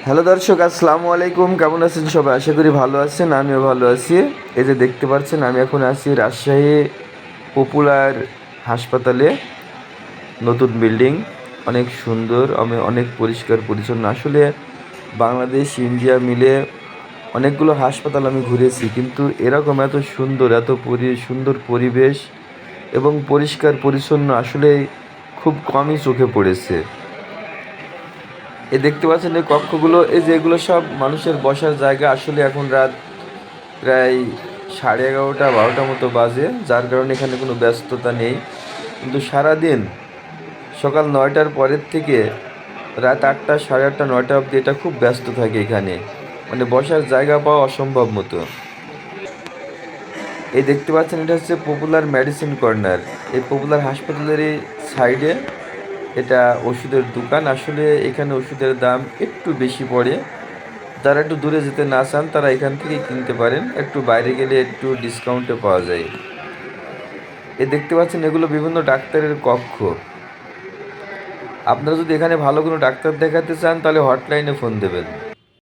Hello দর্শক, আসসালামু আলাইকুম। কেমন আছেন সবাই? আশা করি ভালো আছেন, আমিও ভালো আছি। এই যে দেখতে পাচ্ছেন, আমি এখন আছি রাজশাহী পপুলার হাসপাতালে। নতুন বিল্ডিং, অনেক সুন্দর, আমি অনেক পরিষ্কার পরিচ্ছন্ন। আসলে বাংলাদেশ ইন্ডিয়া মিলে অনেকগুলো হাসপাতাল আমি ঘুরেছি, কিন্তু এরকম এত সুন্দর, এত সুন্দর পরিবেশ এবং পরিষ্কার পরিচ্ছন্ন আসলে খুব কমই চোখে পড়েছে। দেখতে পাচ্ছেন এই কক্ষগুলো, এই যে এগুলো সব মানুষের বসার জায়গা। আসলে এখন রাত প্রায় 11:30 12টার মতো বাজে, যার কারণে এখানে কোনো ব্যস্ততা নেই। কিন্তু সারাদিন সকাল 9টার পরের থেকে রাত 8টা 8:30 9টা অবধি এটা খুব ব্যস্ত থাকে এখানে, মানে বসার জায়গা পাওয়া অসম্ভব মতো। দেখতে পাচ্ছেন, এটা হচ্ছে পপুলার মেডিসিন কর্নার। এই পপুলার হাসপাতালেরই সাইডে এটা ওষুধের দোকান। আসলে এখানে ওষুধের দাম একটু বেশি পড়ে। যারা একটু দূরে যেতে না চান তারা এখান থেকে কিনতে পারেন, একটু বাইরে গেলে একটু ডিসকাউন্টে পাওয়া যায়। দেখতে পাচ্ছেন এগুলো বিভিন্ন ডাক্তারের কক্ষ। আপনারা যদি এখানে ভালো কোনো ডাক্তার দেখাতে চান তাহলে হটলাইনে ফোন দেবেন।